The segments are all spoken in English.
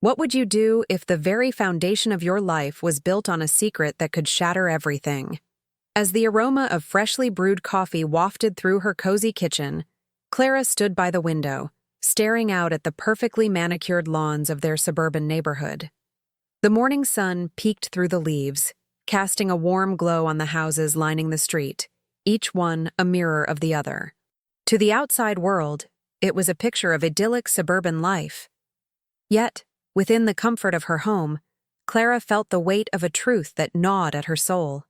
What would you do if the very foundation of your life was built on a secret that could shatter everything? As the aroma of freshly brewed coffee wafted through her cozy kitchen, Clara stood by the window, staring out at the perfectly manicured lawns of their suburban neighborhood. The morning sun peeked through the leaves, casting a warm glow on the houses lining the street, each one a mirror of the other. To the outside world, it was a picture of idyllic suburban life. Yet, within the comfort of her home, Clara felt the weight of a truth that gnawed at her soul.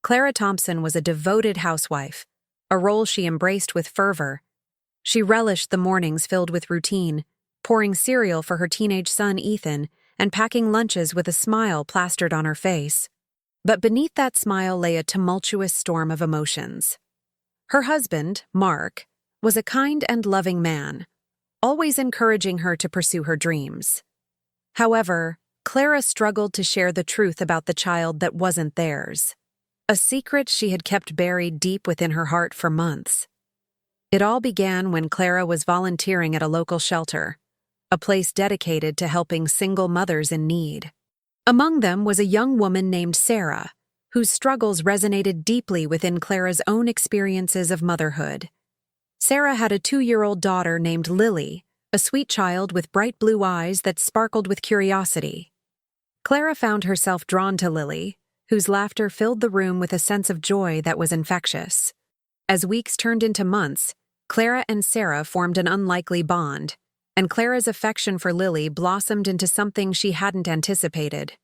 Clara Thompson was a devoted housewife, a role she embraced with fervor. She relished the mornings filled with routine, pouring cereal for her teenage son Ethan and packing lunches with a smile plastered on her face. But beneath that smile lay a tumultuous storm of emotions. Her husband, Mark, was a kind and loving man, always encouraging her to pursue her dreams. However, Clara struggled to share the truth about the child that wasn't theirs, a secret she had kept buried deep within her heart for months. It all began when Clara was volunteering at a local shelter, a place dedicated to helping single mothers in need. Among them was a young woman named Sarah, whose struggles resonated deeply within Clara's own experiences of motherhood. Sarah had a 2-year-old daughter named Lily, a sweet child with bright blue eyes that sparkled with curiosity. Clara found herself drawn to Lily, whose laughter filled the room with a sense of joy that was infectious. As weeks turned into months, Clara and Sarah formed an unlikely bond, and Clara's affection for Lily blossomed into something she hadn't anticipated.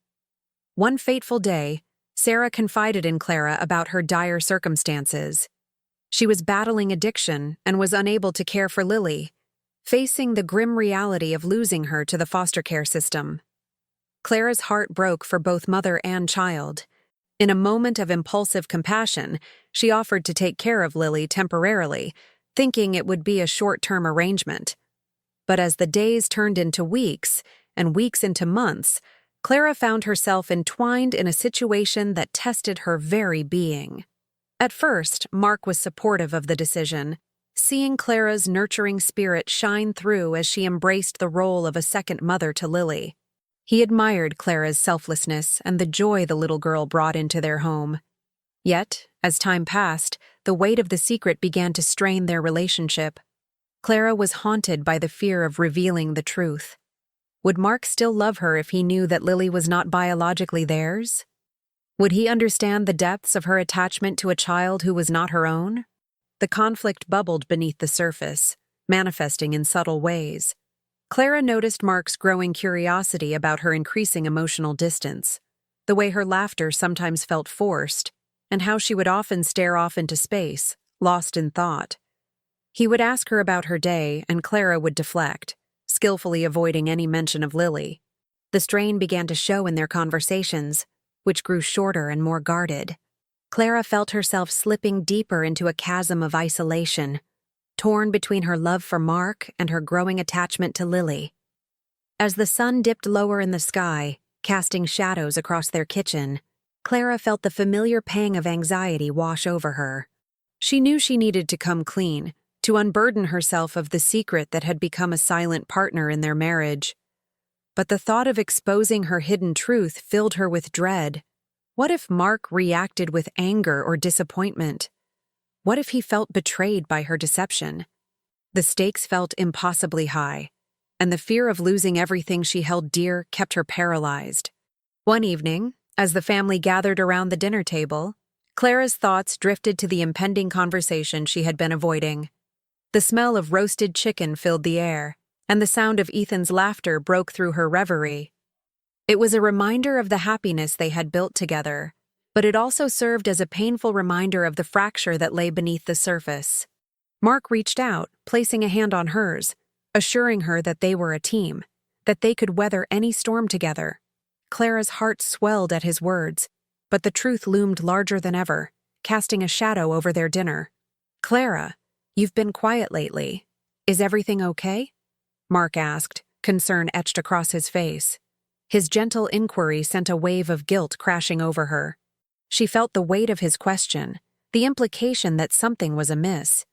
One fateful day, Sarah confided in Clara about her dire circumstances. She was battling addiction and was unable to care for Lily, facing the grim reality of losing her to the foster care system. Clara's heart broke for both mother and child. In a moment of impulsive compassion, she offered to take care of Lily temporarily, thinking it would be a short-term arrangement. But as the days turned into weeks, and weeks into months, Clara found herself entwined in a situation that tested her very being. At first, Mark was supportive of the decision, seeing Clara's nurturing spirit shine through as she embraced the role of a second mother to Lily. He admired Clara's selflessness and the joy the little girl brought into their home. Yet, as time passed, the weight of the secret began to strain their relationship. Clara was haunted by the fear of revealing the truth. Would Mark still love her if he knew that Lily was not biologically theirs? Would he understand the depths of her attachment to a child who was not her own? The conflict bubbled beneath the surface, manifesting in subtle ways. Clara noticed Mark's growing curiosity about her increasing emotional distance, the way her laughter sometimes felt forced, and how she would often stare off into space, lost in thought. He would ask her about her day, and Clara would deflect, skillfully avoiding any mention of Lily. The strain began to show in their conversations, which grew shorter and more guarded. Clara felt herself slipping deeper into a chasm of isolation, torn between her love for Mark and her growing attachment to Lily. As the sun dipped lower in the sky, casting shadows across their kitchen, Clara felt the familiar pang of anxiety wash over her. She knew she needed to come clean, to unburden herself of the secret that had become a silent partner in their marriage. But the thought of exposing her hidden truth filled her with dread. What if Mark reacted with anger or disappointment? What if he felt betrayed by her deception? The stakes felt impossibly high, and the fear of losing everything she held dear kept her paralyzed. One evening, as the family gathered around the dinner table, Clara's thoughts drifted to the impending conversation she had been avoiding. The smell of roasted chicken filled the air, and the sound of Ethan's laughter broke through her reverie. It was a reminder of the happiness they had built together, but it also served as a painful reminder of the fracture that lay beneath the surface. Mark reached out, placing a hand on hers, assuring her that they were a team, that they could weather any storm together. Clara's heart swelled at his words, but the truth loomed larger than ever, casting a shadow over their dinner. "Clara, you've been quiet lately. Is everything okay?" Mark asked, concern etched across his face. His gentle inquiry sent a wave of guilt crashing over her. She felt the weight of his question, the implication that something was amiss.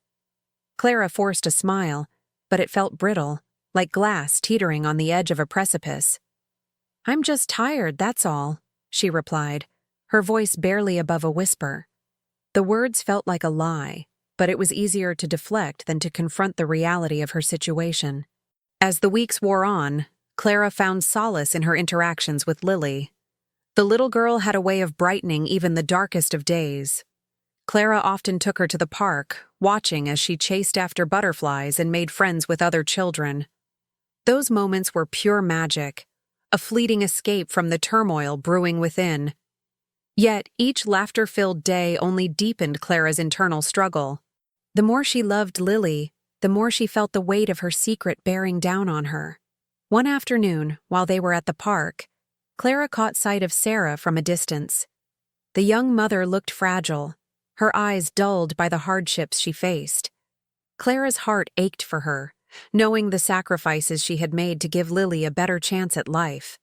Clara forced a smile, but it felt brittle, like glass teetering on the edge of a precipice. "I'm just tired, that's all," she replied, her voice barely above a whisper. The words felt like a lie, but it was easier to deflect than to confront the reality of her situation. As the weeks wore on, Clara found solace in her interactions with Lily. The little girl had a way of brightening even the darkest of days. Clara often took her to the park, watching as she chased after butterflies and made friends with other children. Those moments were pure magic, a fleeting escape from the turmoil brewing within. Yet each laughter-filled day only deepened Clara's internal struggle. The more she loved Lily, the more she felt the weight of her secret bearing down on her. One afternoon, while they were at the park, Clara caught sight of Sarah from a distance. The young mother looked fragile, her eyes dulled by the hardships she faced. Clara's heart ached for her, knowing the sacrifices she had made to give Lily a better chance at life.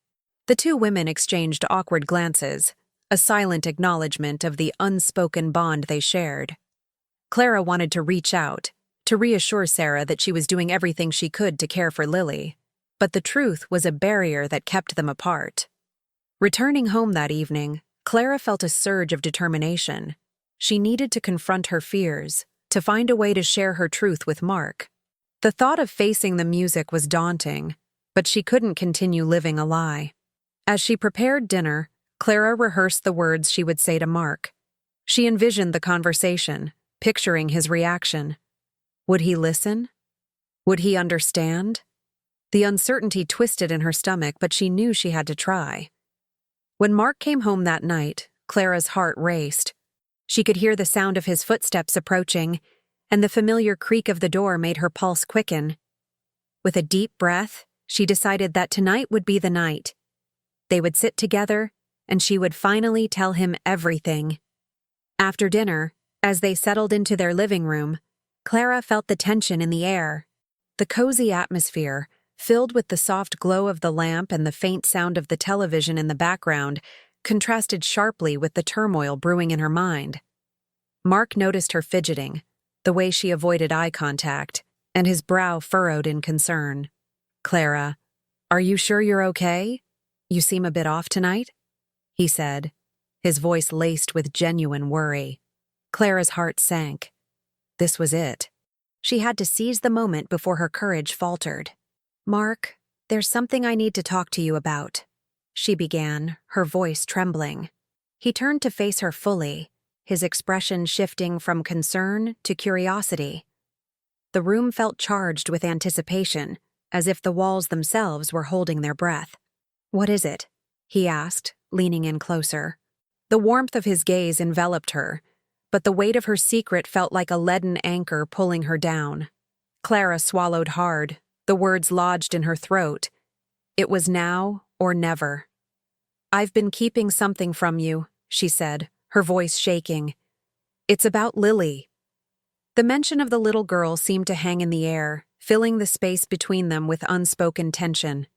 The two women exchanged awkward glances, a silent acknowledgement of the unspoken bond they shared. Clara wanted to reach out, to reassure Sarah that she was doing everything she could to care for Lily, but the truth was a barrier that kept them apart. Returning home that evening, Clara felt a surge of determination. She needed to confront her fears, to find a way to share her truth with Mark. The thought of facing the music was daunting, but she couldn't continue living a lie. As she prepared dinner, Clara rehearsed the words she would say to Mark. She envisioned the conversation, picturing his reaction. Would he listen? Would he understand? The uncertainty twisted in her stomach, but she knew she had to try. When Mark came home that night, Clara's heart raced. She could hear the sound of his footsteps approaching, and the familiar creak of the door made her pulse quicken. With a deep breath, she decided that tonight would be the night. They would sit together, and she would finally tell him everything. After dinner, as they settled into their living room, Clara felt the tension in the air. The cozy atmosphere, filled with the soft glow of the lamp and the faint sound of the television in the background, contrasted sharply with the turmoil brewing in her mind. Mark noticed her fidgeting, the way she avoided eye contact, and his brow furrowed in concern. "Clara, are you sure you're okay? You seem a bit off tonight," he said, his voice laced with genuine worry. Clara's heart sank. This was it. She had to seize the moment before her courage faltered. "Mark, there's something I need to talk to you about," she began, her voice trembling. He turned to face her fully, his expression shifting from concern to curiosity. The room felt charged with anticipation, as if the walls themselves were holding their breath. "What is it?" he asked, leaning in closer. The warmth of his gaze enveloped her, but the weight of her secret felt like a leaden anchor pulling her down. Clara swallowed hard, the words lodged in her throat. It was now or never. "I've been keeping something from you," she said, her voice shaking. "It's about Lily." The mention of the little girl seemed to hang in the air, filling the space between them with unspoken tension.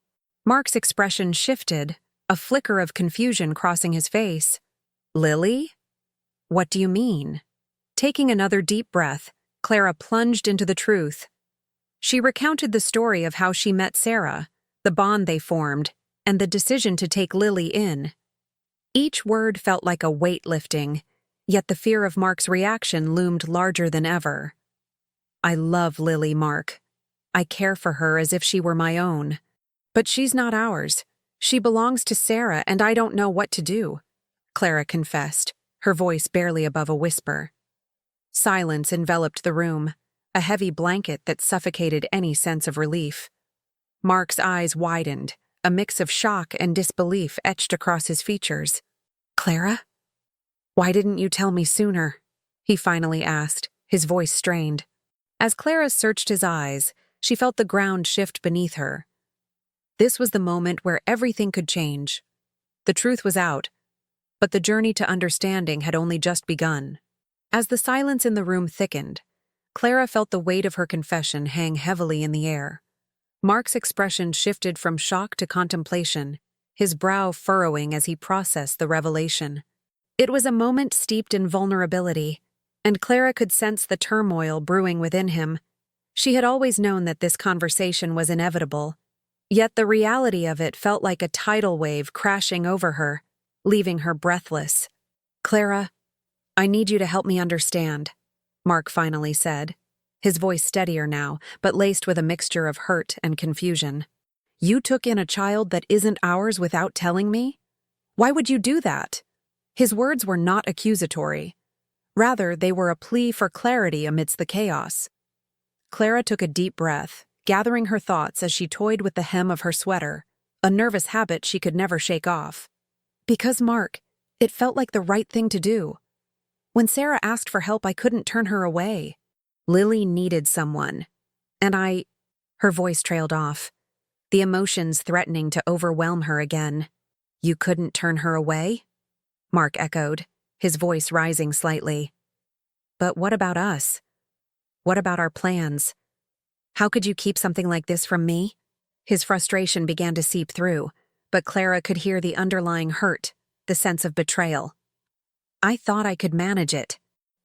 Mark's expression shifted, a flicker of confusion crossing his face. "Lily? What do you mean?" Taking another deep breath, Clara plunged into the truth. She recounted the story of how she met Sarah, the bond they formed, and the decision to take Lily in. Each word felt like a weight lifting, yet the fear of Mark's reaction loomed larger than ever. "I love Lily, Mark. I care for her as if she were my own. But she's not ours. She belongs to Sarah, and I don't know what to do," Clara confessed, her voice barely above a whisper. Silence enveloped the room, a heavy blanket that suffocated any sense of relief. Mark's eyes widened, a mix of shock and disbelief etched across his features. "Clara? Why didn't you tell me sooner?" he finally asked, his voice strained. As Clara searched his eyes, she felt the ground shift beneath her. This was the moment where everything could change. The truth was out, but the journey to understanding had only just begun. As the silence in the room thickened, Clara felt the weight of her confession hang heavily in the air. Mark's expression shifted from shock to contemplation, his brow furrowing as he processed the revelation. It was a moment steeped in vulnerability, and Clara could sense the turmoil brewing within him. She had always known that this conversation was inevitable, Yet the reality of it felt like a tidal wave crashing over her, leaving her breathless. "Clara, I need you to help me understand," Mark finally said, his voice steadier now, but laced with a mixture of hurt and confusion. "You took in a child that isn't ours without telling me? Why would you do that?" His words were not accusatory. Rather, they were a plea for clarity amidst the chaos. Clara took a deep breath, gathering her thoughts as she toyed with the hem of her sweater, a nervous habit she could never shake off. "Because, Mark, it felt like the right thing to do. When Sarah asked for help, I couldn't turn her away. Lily needed someone. And Her voice trailed off, the emotions threatening to overwhelm her again. "You couldn't turn her away?" Mark echoed, his voice rising slightly. "But what about us? What about our plans? How could you keep something like this from me?" His frustration began to seep through, but Clara could hear the underlying hurt, the sense of betrayal. "I thought I could manage it.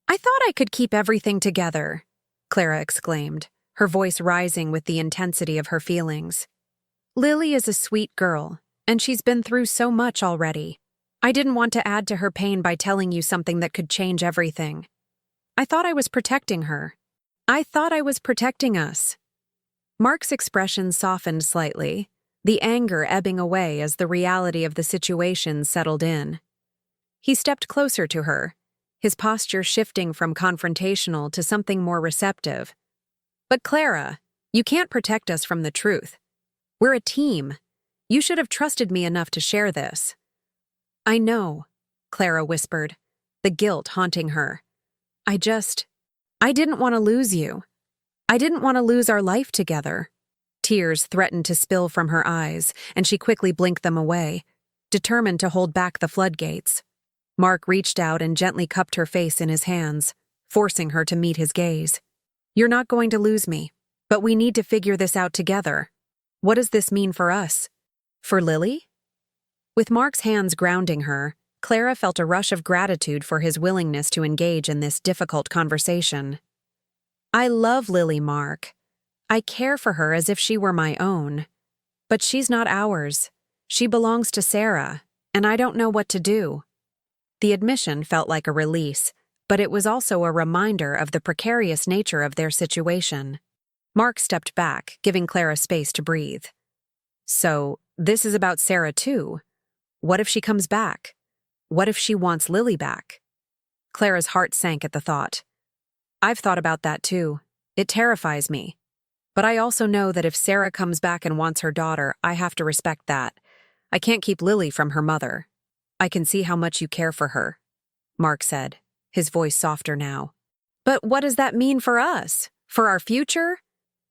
I thought I could keep everything together," Clara exclaimed, her voice rising with the intensity of her feelings. "Lily is a sweet girl, and she's been through so much already. I didn't want to add to her pain by telling you something that could change everything. I thought I was protecting her. I thought I was protecting us." Mark's expression softened slightly, the anger ebbing away as the reality of the situation settled in. He stepped closer to her, his posture shifting from confrontational to something more receptive. "But Clara, you can't protect us from the truth. We're a team. You should have trusted me enough to share this." "I know," Clara whispered, the guilt haunting her. I didn't want to lose you. I didn't want to lose our life together." Tears threatened to spill from her eyes, and she quickly blinked them away, determined to hold back the floodgates. Mark reached out and gently cupped her face in his hands, forcing her to meet his gaze. "You're not going to lose me, but we need to figure this out together. What does this mean for us? For Lily?" With Mark's hands grounding her, Clara felt a rush of gratitude for his willingness to engage in this difficult conversation. "I love Lily, Mark. I care for her as if she were my own. But she's not ours. She belongs to Sarah, and I don't know what to do." The admission felt like a release, but it was also a reminder of the precarious nature of their situation. Mark stepped back, giving Clara space to breathe. "So, this is about Sarah too? What if she comes back? What if she wants Lily back?" Clara's heart sank at the thought. "I've thought about that too. It terrifies me. But I also know that if Sarah comes back and wants her daughter, I have to respect that. I can't keep Lily from her mother. I can see how much you care for her," Mark said, his voice softer now. "But what does that mean for us? For our future?"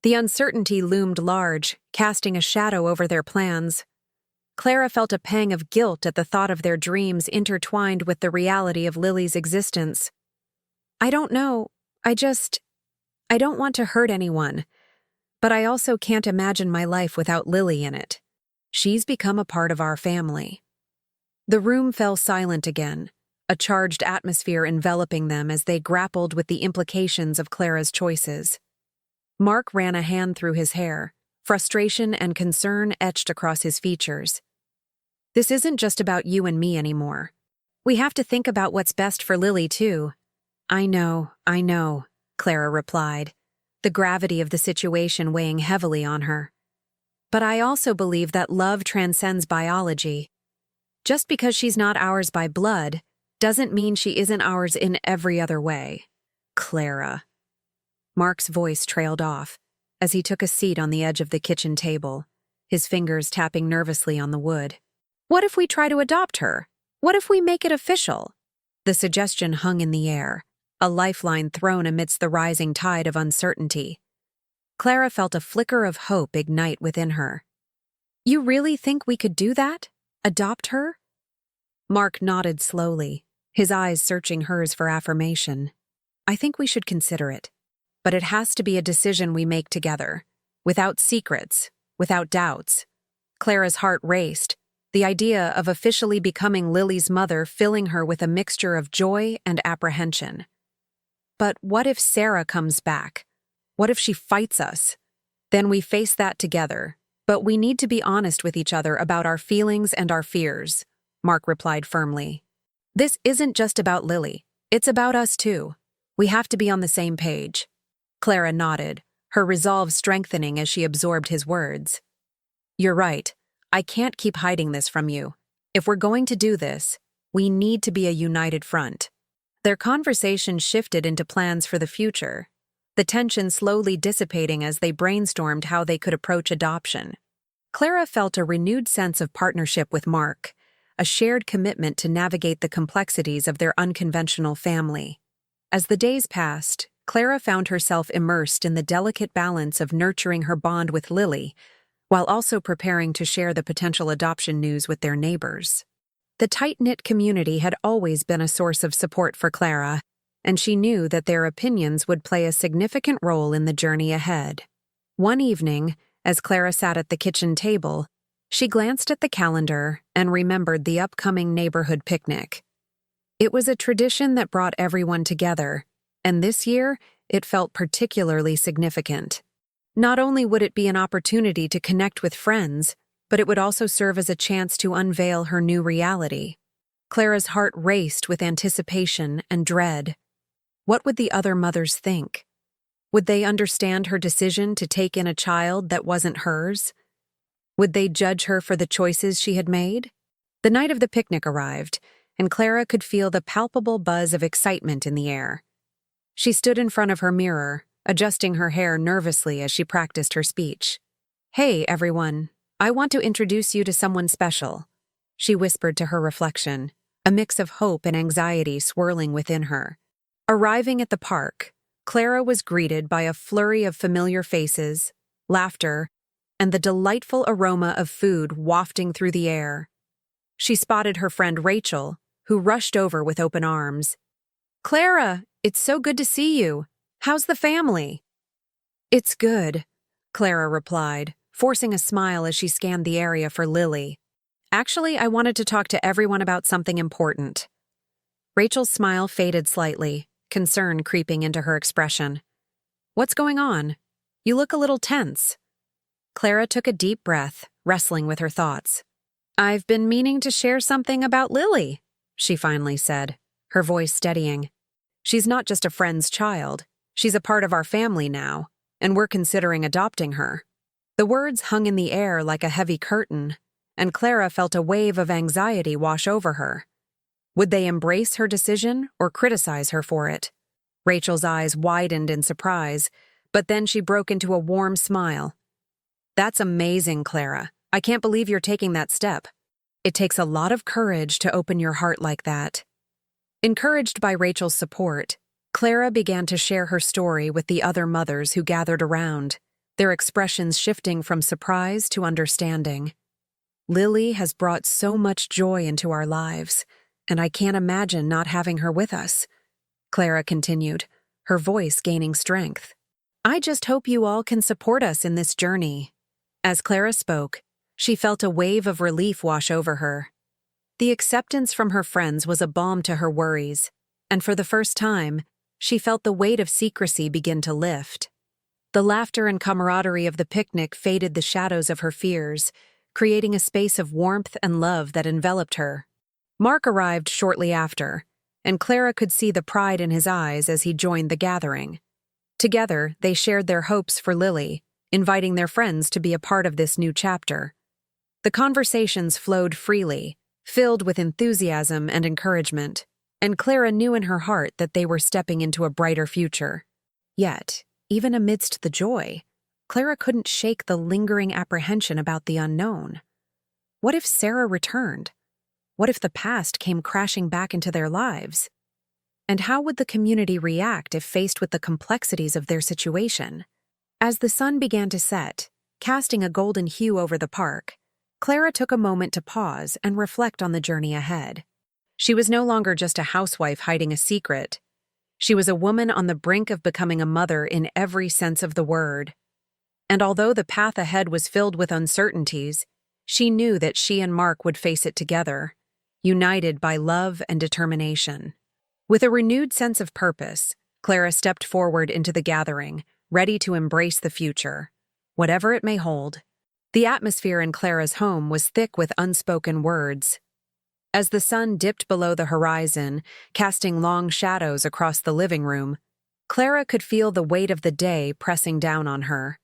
The uncertainty loomed large, casting a shadow over their plans. Clara felt a pang of guilt at the thought of their dreams intertwined with the reality of Lily's existence. "I don't know. I don't want to hurt anyone. But I also can't imagine my life without Lily in it. She's become a part of our family." The room fell silent again, a charged atmosphere enveloping them as they grappled with the implications of Clara's choices. Mark ran a hand through his hair, frustration and concern etched across his features. "This isn't just about you and me anymore. We have to think about what's best for Lily, too." I know, Clara replied, the gravity of the situation weighing heavily on her. "But I also believe that love transcends biology. Just because she's not ours by blood doesn't mean she isn't ours in every other way." "Clara." Mark's voice trailed off as he took a seat on the edge of the kitchen table, his fingers tapping nervously on the wood. "What if we try to adopt her? What if we make it official?" The suggestion hung in the air, a lifeline thrown amidst the rising tide of uncertainty. Clara felt a flicker of hope ignite within her. "You really think we could do that? Adopt her?" Mark nodded slowly, his eyes searching hers for affirmation. "I think we should consider it. But it has to be a decision we make together, without secrets, without doubts." Clara's heart raced, the idea of officially becoming Lily's mother filling her with a mixture of joy and apprehension. But what if Sarah comes back? What if she fights us? Then we face that together, But we need to be honest with each other about our feelings and our fears, Mark replied firmly. This isn't just about Lily. It's about us too. We have to be on the same page. Clara nodded, her resolve strengthening as she absorbed his words. You're right. I can't keep hiding this from you. If we're going to do this, we need to be a united front. Their conversation shifted into plans for the future, the tension slowly dissipating as they brainstormed how they could approach adoption. Clara felt a renewed sense of partnership with Mark, a shared commitment to navigate the complexities of their unconventional family. As the days passed, Clara found herself immersed in the delicate balance of nurturing her bond with Lily, while also preparing to share the potential adoption news with their neighbors. The tight-knit community had always been a source of support for Clara, and she knew that their opinions would play a significant role in the journey ahead. One evening, as Clara sat at the kitchen table, she glanced at the calendar and remembered the upcoming neighborhood picnic. It was a tradition that brought everyone together, and this year it felt particularly significant. Not only would it be an opportunity to connect with friends, but it would also serve as a chance to unveil her new reality. Clara's heart raced with anticipation and dread. What would the other mothers think? Would they understand her decision to take in a child that wasn't hers? Would they judge her for the choices she had made? The night of the picnic arrived, and Clara could feel the palpable buzz of excitement in the air. She stood in front of her mirror, adjusting her hair nervously as she practiced her speech. Hey, everyone, I want to introduce you to someone special, she whispered to her reflection, a mix of hope and anxiety swirling within her. Arriving at the park, Clara was greeted by a flurry of familiar faces, laughter, and the delightful aroma of food wafting through the air. She spotted her friend Rachel, who rushed over with open arms. Clara, it's so good to see you. How's the family? It's good, Clara replied, forcing a smile as she scanned the area for Lily. Actually, I wanted to talk to everyone about something important. Rachel's smile faded slightly, concern creeping into her expression. What's going on? You look a little tense. Clara took a deep breath, wrestling with her thoughts. I've been meaning to share something about Lily, she finally said, her voice steadying. She's not just a friend's child. She's a part of our family now, and we're considering adopting her. The words hung in the air like a heavy curtain, and Clara felt a wave of anxiety wash over her. Would they embrace her decision or criticize her for it? Rachel's eyes widened in surprise, but then she broke into a warm smile. That's amazing, Clara. I can't believe you're taking that step. It takes a lot of courage to open your heart like that. Encouraged by Rachel's support, Clara began to share her story with the other mothers who gathered around, their expressions shifting from surprise to understanding. Lily has brought so much joy into our lives, and I can't imagine not having her with us, Clara continued, her voice gaining strength. I just hope you all can support us in this journey. As Clara spoke, she felt a wave of relief wash over her. The acceptance from her friends was a balm to her worries, and for the first time, she felt the weight of secrecy begin to lift. The laughter and camaraderie of the picnic faded the shadows of her fears, creating a space of warmth and love that enveloped her. Mark arrived shortly after, and Clara could see the pride in his eyes as he joined the gathering. Together, they shared their hopes for Lily, inviting their friends to be a part of this new chapter. The conversations flowed freely, filled with enthusiasm and encouragement, and Clara knew in her heart that they were stepping into a brighter future. Yet, even amidst the joy, Clara couldn't shake the lingering apprehension about the unknown. What if Sarah returned? What if the past came crashing back into their lives? And how would the community react if faced with the complexities of their situation? As the sun began to set, casting a golden hue over the park, Clara took a moment to pause and reflect on the journey ahead. She was no longer just a housewife hiding a secret. She was a woman on the brink of becoming a mother in every sense of the word. And although the path ahead was filled with uncertainties, she knew that she and Mark would face it together, united by love and determination. With a renewed sense of purpose, Clara stepped forward into the gathering, ready to embrace the future, whatever it may hold. The atmosphere in Clara's home was thick with unspoken words. As the sun dipped below the horizon, casting long shadows across the living room, Clara could feel the weight of the day pressing down on her.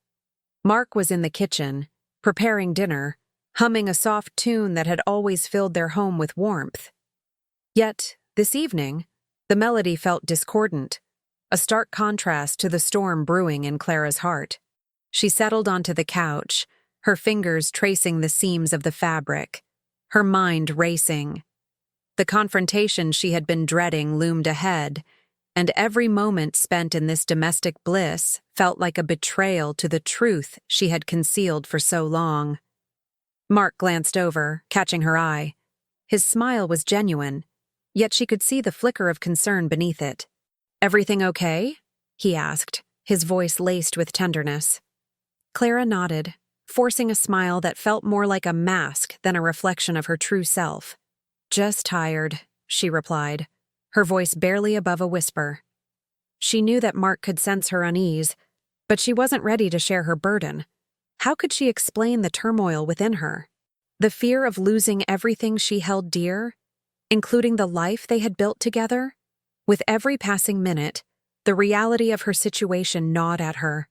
Mark was in the kitchen, preparing dinner, humming a soft tune that had always filled their home with warmth. Yet, this evening, the melody felt discordant, a stark contrast to the storm brewing in Clara's heart. She settled onto the couch, her fingers tracing the seams of the fabric, her mind racing. The confrontation she had been dreading loomed ahead, and every moment spent in this domestic bliss felt like a betrayal to the truth she had concealed for so long. Mark glanced over, catching her eye. His smile was genuine, yet she could see the flicker of concern beneath it. "Everything okay?" he asked, his voice laced with tenderness. Clara nodded, forcing a smile that felt more like a mask than a reflection of her true self. "Just tired," she replied, her voice barely above a whisper. She knew that Mark could sense her unease, but she wasn't ready to share her burden. How could she explain the turmoil within her? The fear of losing everything she held dear, including the life they had built together? With every passing minute, the reality of her situation gnawed at her.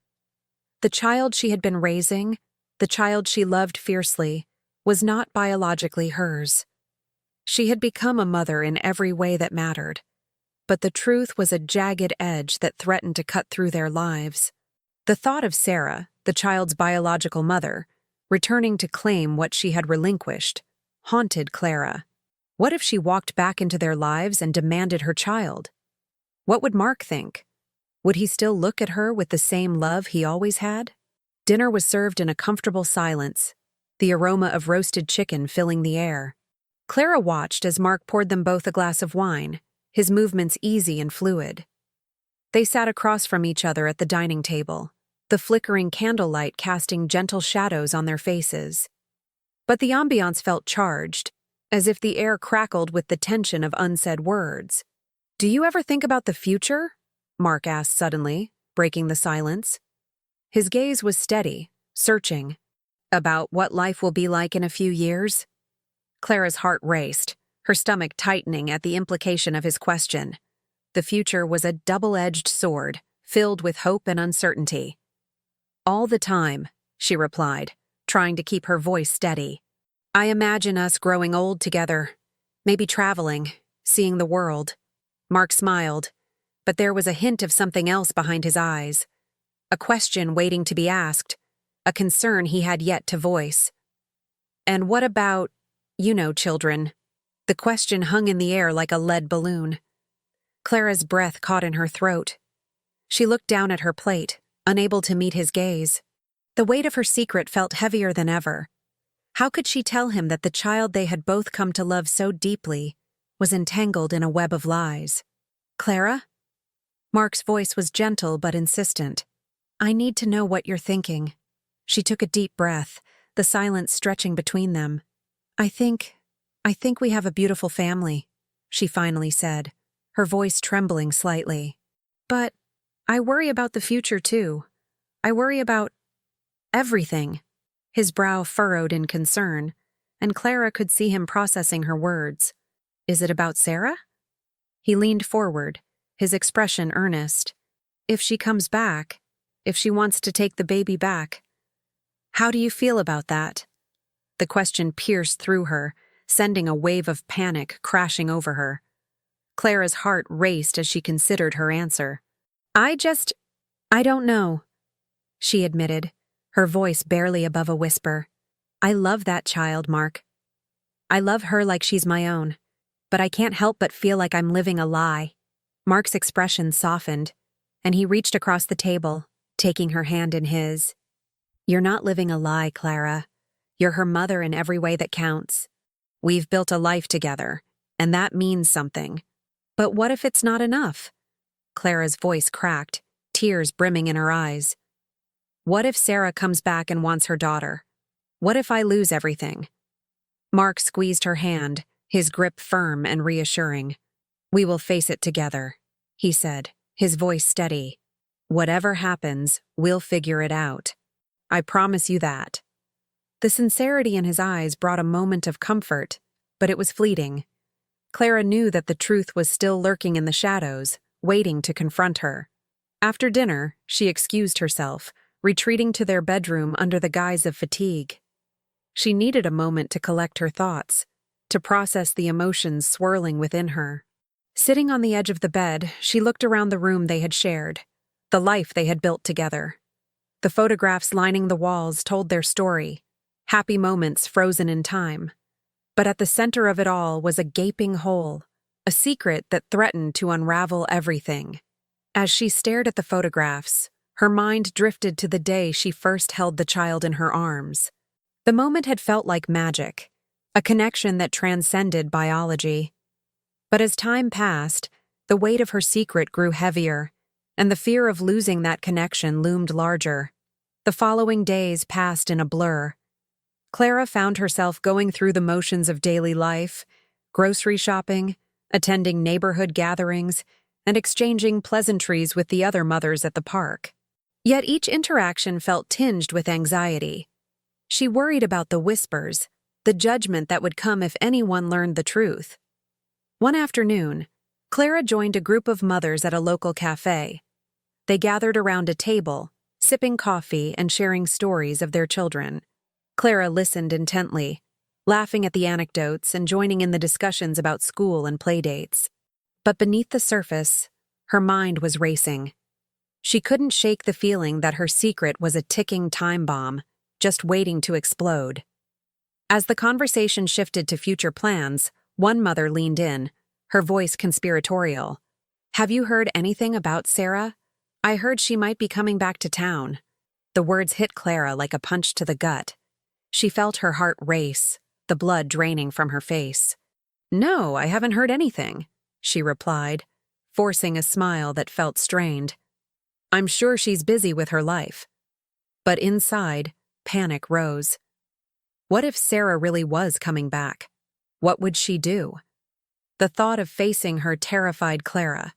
The child she had been raising, the child she loved fiercely, was not biologically hers. She had become a mother in every way that mattered, but the truth was a jagged edge that threatened to cut through their lives. The thought of Sarah, the child's biological mother, returning to claim what she had relinquished, haunted Clara. What if she walked back into their lives and demanded her child? What would Mark think? Would he still look at her with the same love he always had? Dinner was served in a comfortable silence, the aroma of roasted chicken filling the air. Clara watched as Mark poured them both a glass of wine, his movements easy and fluid. They sat across from each other at the dining table, the flickering candlelight casting gentle shadows on their faces. But the ambiance felt charged, as if the air crackled with the tension of unsaid words. "Do you ever think about the future?" Mark asked suddenly, breaking the silence. His gaze was steady, searching. "About what life will be like in a few years?" Clara's heart raced, her stomach tightening at the implication of his question. The future was a double-edged sword, filled with hope and uncertainty. "All the time," she replied, trying to keep her voice steady. "I imagine us growing old together, maybe traveling, seeing the world." Mark smiled, but there was a hint of something else behind his eyes. A question waiting to be asked, a concern he had yet to voice. "And what about, children?" The question hung in the air like a lead balloon. Clara's breath caught in her throat. She looked down at her plate, unable to meet his gaze. The weight of her secret felt heavier than ever. How could she tell him that the child they had both come to love so deeply was entangled in a web of lies? "Clara?" Mark's voice was gentle but insistent. "I need to know what you're thinking." She took a deep breath, the silence stretching between them. I think we have a beautiful family," she finally said, her voice trembling slightly. "But I worry about the future too. I worry about everything." His brow furrowed in concern, and Clara could see him processing her words. "Is it about Sarah?" He leaned forward, his expression earnest. "If she comes back, if she wants to take the baby back, how do you feel about that?" The question pierced through her, sending a wave of panic crashing over her. Clara's heart raced as she considered her answer. I don't know," she admitted, her voice barely above a whisper. "I love that child, Mark. I love her like she's my own, but I can't help but feel like I'm living a lie." Mark's expression softened, and he reached across the table, taking her hand in his. "You're not living a lie, Clara. You're her mother in every way that counts. We've built a life together, and that means something. But what if it's not enough?" Clara's voice cracked, tears brimming in her eyes. "What if Sarah comes back and wants her daughter? What if I lose everything?" Mark squeezed her hand, his grip firm and reassuring. "We will face it together," he said, his voice steady. "Whatever happens, we'll figure it out. I promise you that." The sincerity in his eyes brought a moment of comfort, but it was fleeting. Clara knew that the truth was still lurking in the shadows, waiting to confront her. After dinner, she excused herself, retreating to their bedroom under the guise of fatigue. She needed a moment to collect her thoughts, to process the emotions swirling within her. Sitting on the edge of the bed, she looked around the room they had shared, the life they had built together. The photographs lining the walls told their story, happy moments frozen in time. But at the center of it all was a gaping hole, a secret that threatened to unravel everything. As she stared at the photographs, her mind drifted to the day she first held the child in her arms. The moment had felt like magic, a connection that transcended biology. But as time passed, the weight of her secret grew heavier, and the fear of losing that connection loomed larger. The following days passed in a blur. Clara found herself going through the motions of daily life, grocery shopping, attending neighborhood gatherings, and exchanging pleasantries with the other mothers at the park. Yet each interaction felt tinged with anxiety. She worried about the whispers, the judgment that would come if anyone learned the truth. One afternoon, Clara joined a group of mothers at a local cafe. They gathered around a table, sipping coffee and sharing stories of their children. Clara listened intently, laughing at the anecdotes and joining in the discussions about school and playdates. But beneath the surface, her mind was racing. She couldn't shake the feeling that her secret was a ticking time bomb, just waiting to explode. As the conversation shifted to future plans, one mother leaned in, her voice conspiratorial. "Have you heard anything about Sarah? I heard she might be coming back to town." The words hit Clara like a punch to the gut. She felt her heart race, the blood draining from her face. "No, I haven't heard anything," she replied, forcing a smile that felt strained. "I'm sure she's busy with her life." But inside, panic rose. What if Sarah really was coming back? What would she do? The thought of facing her terrified Clara.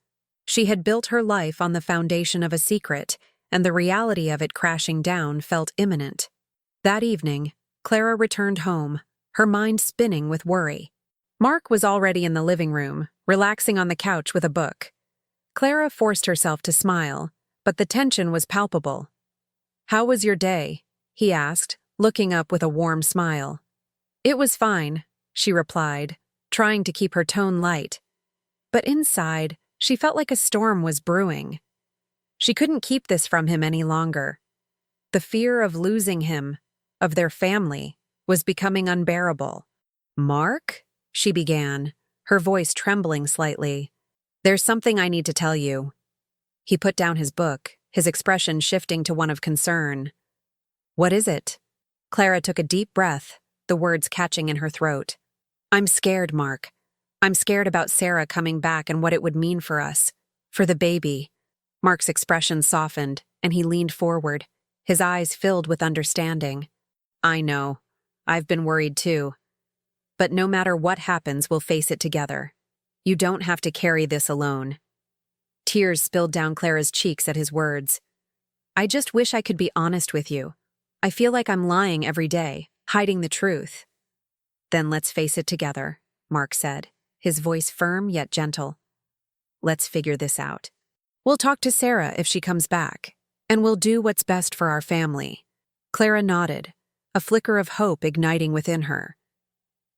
She had built her life on the foundation of a secret, and the reality of it crashing down felt imminent. That evening, Clara returned home, her mind spinning with worry. Mark was already in the living room, relaxing on the couch with a book. Clara forced herself to smile, but the tension was palpable. "How was your day?" he asked, looking up with a warm smile. "It was fine," she replied, trying to keep her tone light. But inside, she felt like a storm was brewing. She couldn't keep this from him any longer. The fear of losing him, of their family, was becoming unbearable. "Mark?" she began, her voice trembling slightly. "There's something I need to tell you." He put down his book, his expression shifting to one of concern. "What is it?" Clara took a deep breath, the words catching in her throat. "I'm scared, Mark. I'm scared about Sarah coming back and what it would mean for us, for the baby." Mark's expression softened, and he leaned forward, his eyes filled with understanding. "I know. I've been worried too. But no matter what happens, we'll face it together. You don't have to carry this alone." Tears spilled down Clara's cheeks at his words. "I just wish I could be honest with you. I feel like I'm lying every day, hiding the truth." "Then let's face it together," Mark said, his voice firm yet gentle. "Let's figure this out. We'll talk to Sarah if she comes back, and we'll do what's best for our family." Clara nodded, a flicker of hope igniting within her.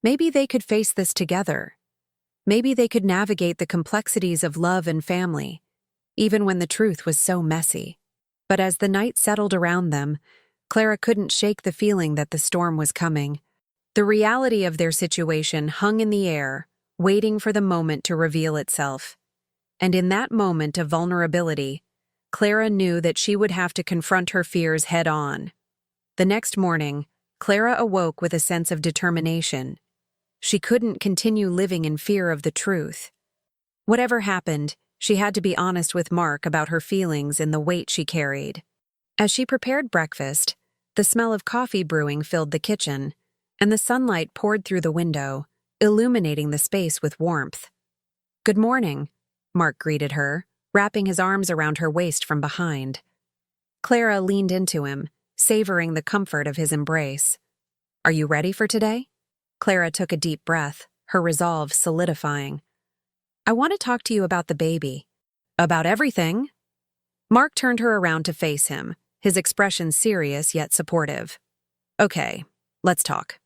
Maybe they could face this together. Maybe they could navigate the complexities of love and family, even when the truth was so messy. But as the night settled around them, Clara couldn't shake the feeling that the storm was coming. The reality of their situation hung in the air, waiting for the moment to reveal itself. And in that moment of vulnerability, Clara knew that she would have to confront her fears head-on. The next morning, Clara awoke with a sense of determination. She couldn't continue living in fear of the truth. Whatever happened, she had to be honest with Mark about her feelings and the weight she carried. As she prepared breakfast, the smell of coffee brewing filled the kitchen, and the sunlight poured through the window, illuminating the space with warmth. "Good morning," Mark greeted her, wrapping his arms around her waist from behind. Clara leaned into him, savoring the comfort of his embrace. Are you ready for today? Clara took a deep breath, her resolve solidifying. I want to talk to you about the baby. About everything? Mark turned her around to face him, his expression serious yet supportive. Okay, let's talk.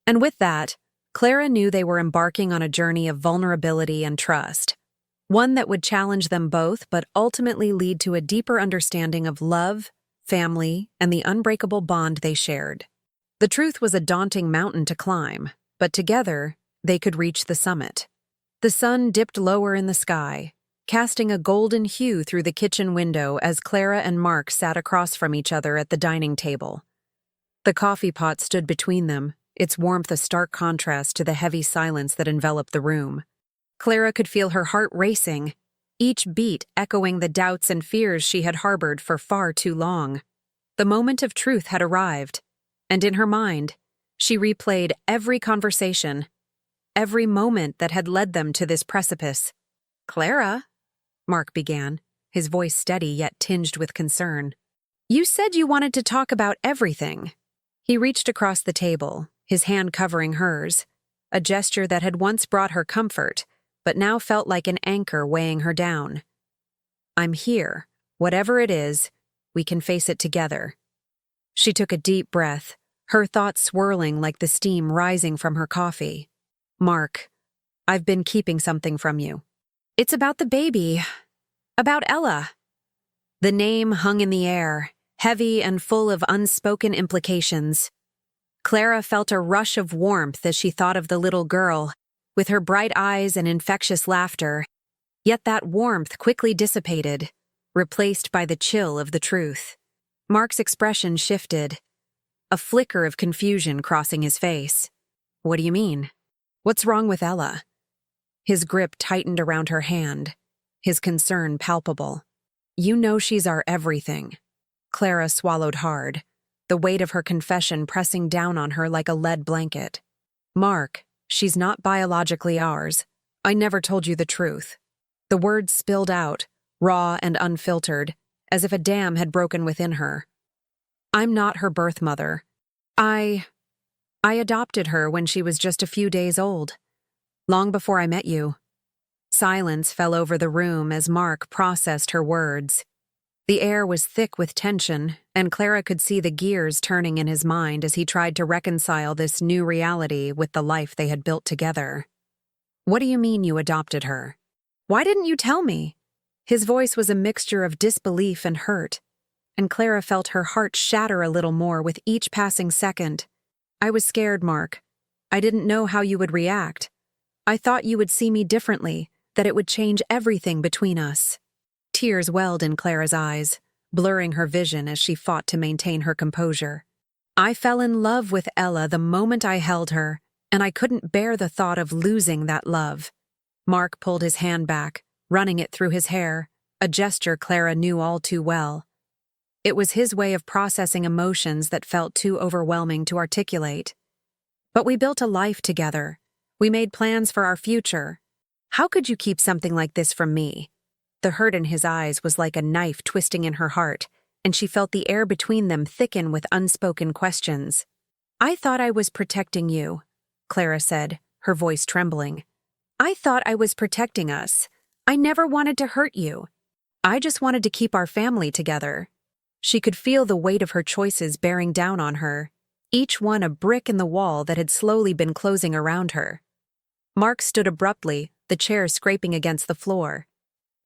And with that, Clara knew they were embarking on a journey of vulnerability and trust, one that would challenge them both but ultimately lead to a deeper understanding of love, family, and the unbreakable bond they shared. The truth was a daunting mountain to climb, but together, they could reach the summit. The sun dipped lower in the sky, casting a golden hue through the kitchen window as Clara and Mark sat across from each other at the dining table. The coffee pot stood between them, its warmth a stark contrast to the heavy silence that enveloped the room. Clara could feel her heart racing, each beat echoing the doubts and fears she had harbored for far too long. The moment of truth had arrived, and in her mind, she replayed every conversation, every moment that had led them to this precipice. Clara, Mark began, his voice steady yet tinged with concern. You said you wanted to talk about everything. He reached across the table, his hand covering hers, a gesture that had once brought her comfort, but now felt like an anchor weighing her down. I'm here. Whatever it is, we can face it together. She took a deep breath, her thoughts swirling like the steam rising from her coffee. Mark, I've been keeping something from you. It's about the baby. About Ella. The name hung in the air, heavy and full of unspoken implications. Clara felt a rush of warmth as she thought of the little girl, with her bright eyes and infectious laughter. Yet that warmth quickly dissipated, replaced by the chill of the truth. Mark's expression shifted, a flicker of confusion crossing his face. What do you mean? What's wrong with Ella? His grip tightened around her hand, his concern palpable. You know she's our everything. Clara swallowed hard, the weight of her confession pressing down on her like a lead blanket. Mark, she's not biologically ours. I never told you the truth. The words spilled out, raw and unfiltered, as if a dam had broken within her. I'm not her birth mother. I adopted her when she was just a few days old, long before I met you. Silence fell over the room as Mark processed her words. The air was thick with tension, and Clara could see the gears turning in his mind as he tried to reconcile this new reality with the life they had built together. What do you mean you adopted her? Why didn't you tell me? His voice was a mixture of disbelief and hurt, and Clara felt her heart shatter a little more with each passing second. I was scared, Mark. I didn't know how you would react. I thought you would see me differently, that it would change everything between us. Tears welled in Clara's eyes, blurring her vision as she fought to maintain her composure. I fell in love with Ella the moment I held her, and I couldn't bear the thought of losing that love. Mark pulled his hand back, running it through his hair, a gesture Clara knew all too well. It was his way of processing emotions that felt too overwhelming to articulate. But we built a life together. We made plans for our future. How could you keep something like this from me? The hurt in his eyes was like a knife twisting in her heart, and she felt the air between them thicken with unspoken questions. I thought I was protecting you, Clara said, her voice trembling. I thought I was protecting us. I never wanted to hurt you. I just wanted to keep our family together. She could feel the weight of her choices bearing down on her, each one a brick in the wall that had slowly been closing around her. Mark stood abruptly, the chair scraping against the floor.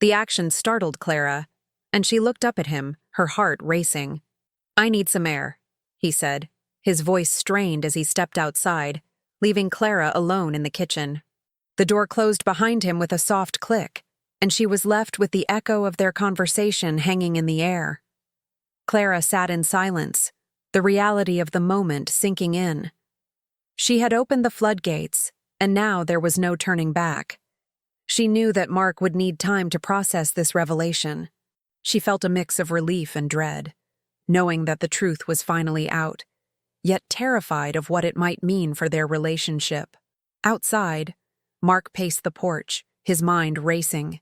The action startled Clara, and she looked up at him, her heart racing. I need some air, he said, his voice strained as he stepped outside, leaving Clara alone in the kitchen. The door closed behind him with a soft click, and she was left with the echo of their conversation hanging in the air. Clara sat in silence, the reality of the moment sinking in. She had opened the floodgates, and now there was no turning back. She knew that Mark would need time to process this revelation. She felt a mix of relief and dread, knowing that the truth was finally out, yet terrified of what it might mean for their relationship. Outside, Mark paced the porch, his mind racing.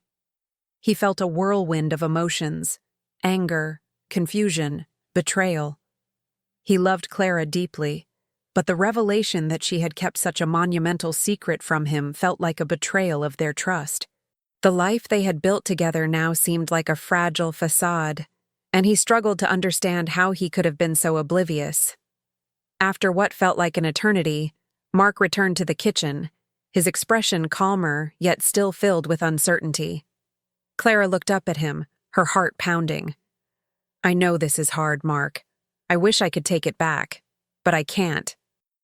He felt a whirlwind of emotions, anger, confusion, betrayal. He loved Clara deeply, but the revelation that she had kept such a monumental secret from him felt like a betrayal of their trust. The life they had built together now seemed like a fragile facade, and he struggled to understand how he could have been so oblivious. After what felt like an eternity, Mark returned to the kitchen, his expression calmer yet still filled with uncertainty. Clara looked up at him, her heart pounding. "I know this is hard, Mark. I wish I could take it back, but I can't.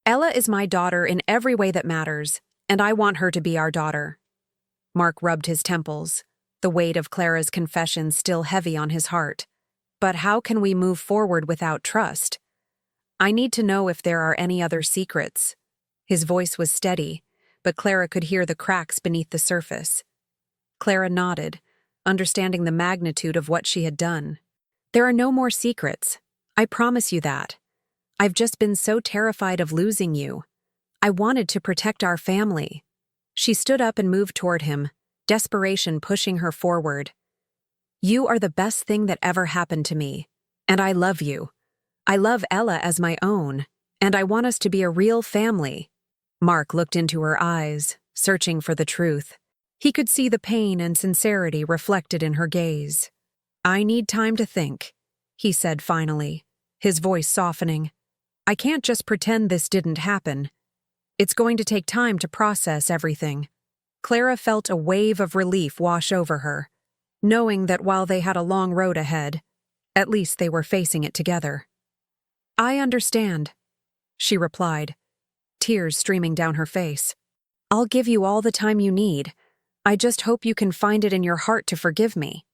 Ella is my daughter in every way that matters, and I want her to be our daughter." Mark rubbed his temples, the weight of Clara's confession still heavy on his heart. "But how can we move forward without trust? I need to know if there are any other secrets." His voice was steady, but Clara could hear the cracks beneath the surface. Clara nodded, understanding the magnitude of what she had done. "There are no more secrets. I promise you that. I've just been so terrified of losing you. I wanted to protect our family." She stood up and moved toward him, desperation pushing her forward. "You are the best thing that ever happened to me, and I love you. I love Ella as my own, and I want us to be a real family." Mark looked into her eyes, searching for the truth. He could see the pain and sincerity reflected in her gaze. "I need time to think," he said finally, his voice softening. "I can't just pretend this didn't happen. It's going to take time to process everything." Clara felt a wave of relief wash over her, knowing that while they had a long road ahead, at least they were facing it together. "I understand," she replied, tears streaming down her face. "I'll give you all the time you need. I just hope you can find it in your heart to forgive me."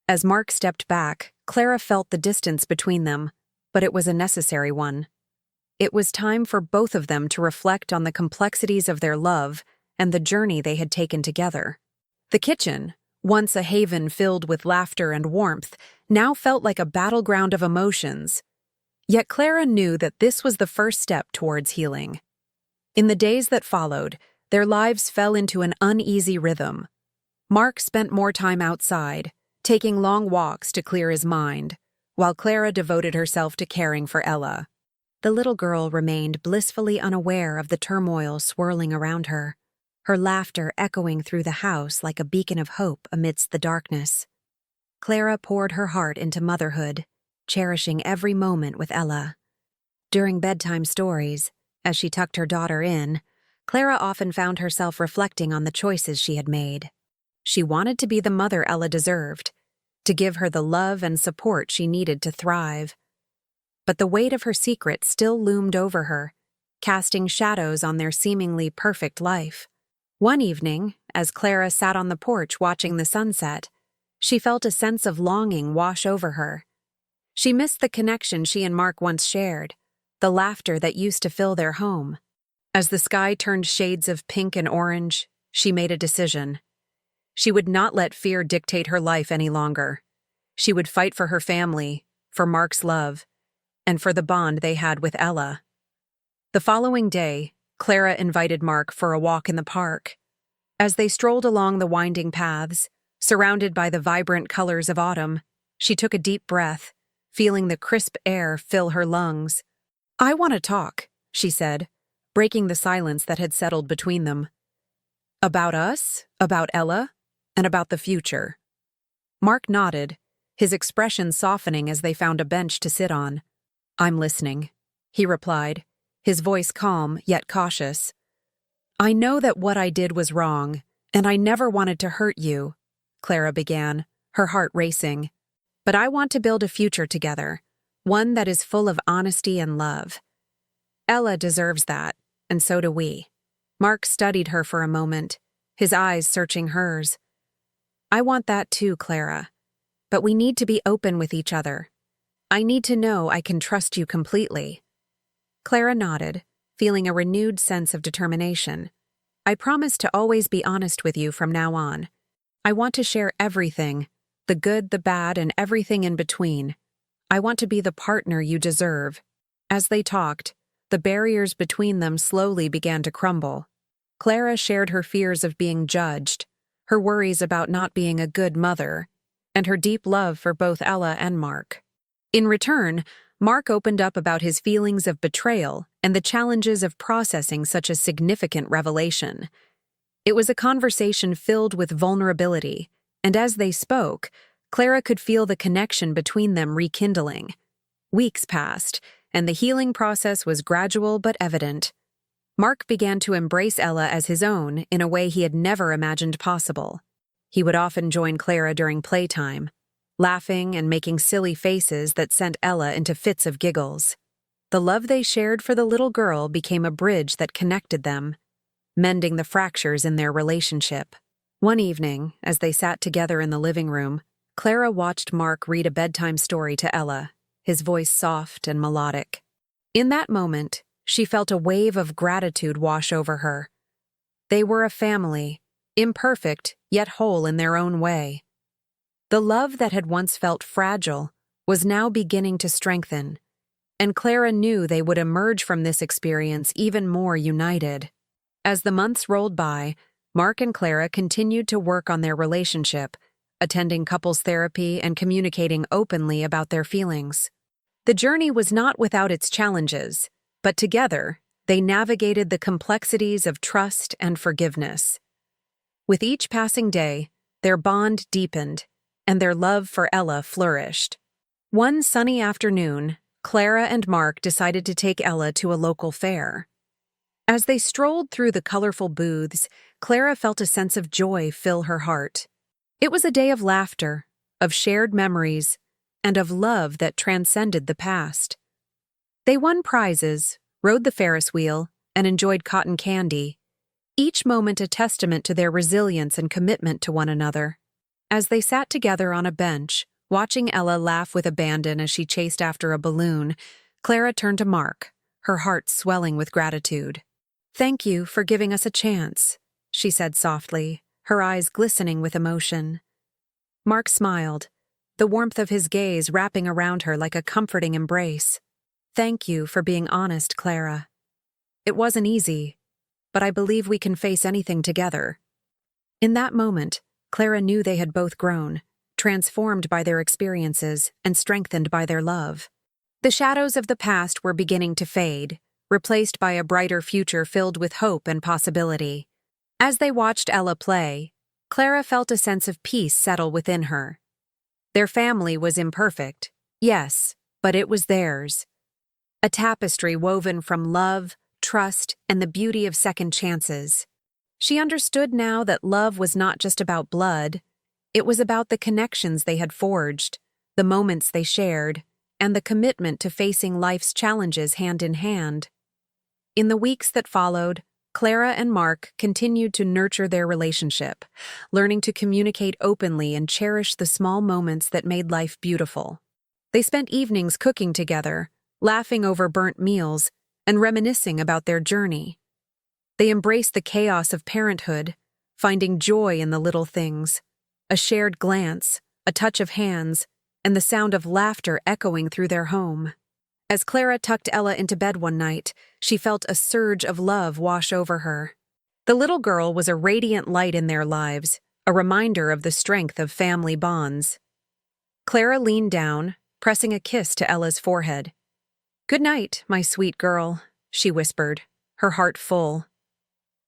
As Mark stepped back, Clara felt the distance between them, but it was a necessary one. It was time for both of them to reflect on the complexities of their love and the journey they had taken together. The kitchen, once a haven filled with laughter and warmth, now felt like a battleground of emotions. Yet Clara knew that this was the first step towards healing. In the days that followed, their lives fell into an uneasy rhythm. Mark spent more time outside, taking long walks to clear his mind, while Clara devoted herself to caring for Ella. The little girl remained blissfully unaware of the turmoil swirling around her, her laughter echoing through the house like a beacon of hope amidst the darkness. Clara poured her heart into motherhood, cherishing every moment with Ella. During bedtime stories, as she tucked her daughter in, Clara often found herself reflecting on the choices she had made. She wanted to be the mother Ella deserved, to give her the love and support she needed to thrive. But the weight of her secret still loomed over her, casting shadows on their seemingly perfect life. One evening, as Clara sat on the porch watching the sunset, she felt a sense of longing wash over her. She missed the connection she and Mark once shared, the laughter that used to fill their home. As the sky turned shades of pink and orange, she made a decision. She would not let fear dictate her life any longer. She would fight for her family, for Mark's love, and for the bond they had with Ella. The following day, Clara invited Mark for a walk in the park. As they strolled along the winding paths, surrounded by the vibrant colors of autumn, she took a deep breath, feeling the crisp air fill her lungs. "I want to talk," she said, breaking the silence that had settled between them. "About us, about Ella, and about the future." Mark nodded, his expression softening as they found a bench to sit on. "I'm listening," he replied, his voice calm yet cautious. "I know that what I did was wrong, and I never wanted to hurt you," Clara began, her heart racing. "But I want to build a future together, one that is full of honesty and love. Ella deserves that, and so do we." Mark studied her for a moment, his eyes searching hers. "I want that too, Clara. But we need to be open with each other. I need to know I can trust you completely." Clara nodded, feeling a renewed sense of determination. "I promise to always be honest with you from now on. I want to share everything, the good, the bad, and everything in between. I want to be the partner you deserve." As they talked, the barriers between them slowly began to crumble. Clara shared her fears of being judged, her worries about not being a good mother, and her deep love for both Ella and Mark. In return, Mark opened up about his feelings of betrayal and the challenges of processing such a significant revelation. It was a conversation filled with vulnerability, and as they spoke, Clara could feel the connection between them rekindling. Weeks passed, and the healing process was gradual but evident. Mark began to embrace Ella as his own in a way he had never imagined possible. He would often join Clara during playtime, laughing and making silly faces that sent Ella into fits of giggles. The love they shared for the little girl became a bridge that connected them, mending the fractures in their relationship. One evening, as they sat together in the living room, Clara watched Mark read a bedtime story to Ella, his voice soft and melodic. In that moment, she felt a wave of gratitude wash over her. They were a family, imperfect yet whole in their own way. The love that had once felt fragile was now beginning to strengthen, and Clara knew they would emerge from this experience even more united. As the months rolled by, Mark and Clara continued to work on their relationship, attending couples therapy and communicating openly about their feelings. The journey was not without its challenges, but together, they navigated the complexities of trust and forgiveness. With each passing day, their bond deepened, and their love for Ella flourished. One sunny afternoon, Clara and Mark decided to take Ella to a local fair. As they strolled through the colorful booths, Clara felt a sense of joy fill her heart. It was a day of laughter, of shared memories, and of love that transcended the past. They won prizes, rode the Ferris wheel, and enjoyed cotton candy, each moment a testament to their resilience and commitment to one another. As they sat together on a bench, watching Ella laugh with abandon as she chased after a balloon, Clara turned to Mark, her heart swelling with gratitude. "Thank you for giving us a chance," she said softly, her eyes glistening with emotion. Mark smiled, the warmth of his gaze wrapping around her like a comforting embrace. "Thank you for being honest, Clara. It wasn't easy, but I believe we can face anything together." In that moment, Clara knew they had both grown, transformed by their experiences and strengthened by their love. The shadows of the past were beginning to fade, replaced by a brighter future filled with hope and possibility. As they watched Ella play, Clara felt a sense of peace settle within her. Their family was imperfect, yes, but it was theirs. A tapestry woven from love, trust, and the beauty of second chances. She understood now that love was not just about blood, it was about the connections they had forged, the moments they shared, and the commitment to facing life's challenges hand in hand. In the weeks that followed, Clara and Mark continued to nurture their relationship, learning to communicate openly and cherish the small moments that made life beautiful. They spent evenings cooking together, laughing over burnt meals, and reminiscing about their journey. They embraced the chaos of parenthood, finding joy in the little things, a shared glance, a touch of hands, and the sound of laughter echoing through their home. As Clara tucked Ella into bed one night, she felt a surge of love wash over her. The little girl was a radiant light in their lives, a reminder of the strength of family bonds. Clara leaned down, pressing a kiss to Ella's forehead. "Good night, my sweet girl," she whispered, her heart full.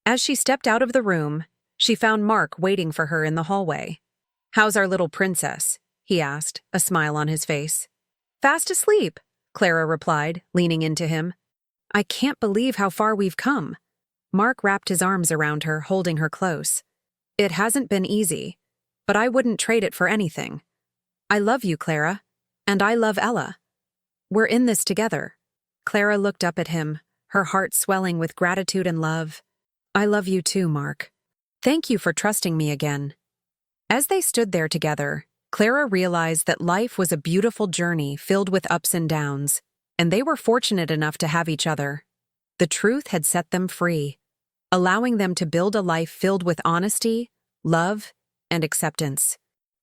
As she stepped out of the room, she found Mark waiting for her in the hallway. "How's our little princess?" he asked, a smile on his face. "Fast asleep," Clara replied, leaning into him. "I can't believe how far we've come." Mark wrapped his arms around her, holding her close. "It hasn't been easy, but I wouldn't trade it for anything. I love you, Clara, and I love Ella. We're in this together." Clara looked up at him, her heart swelling with gratitude and love. "I love you too, Mark. Thank you for trusting me again." As they stood there together, Clara realized that life was a beautiful journey filled with ups and downs, and they were fortunate enough to have each other. The truth had set them free, allowing them to build a life filled with honesty, love, and acceptance.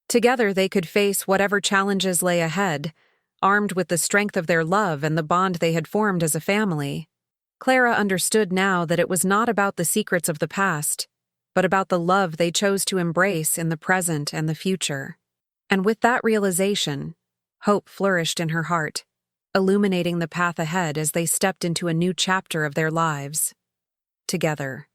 Together they could face whatever challenges lay ahead, armed with the strength of their love and the bond they had formed as a family. Clara understood now that it was not about the secrets of the past, but about the love they chose to embrace in the present and the future. And with that realization, hope flourished in her heart, illuminating the path ahead as they stepped into a new chapter of their lives. Together.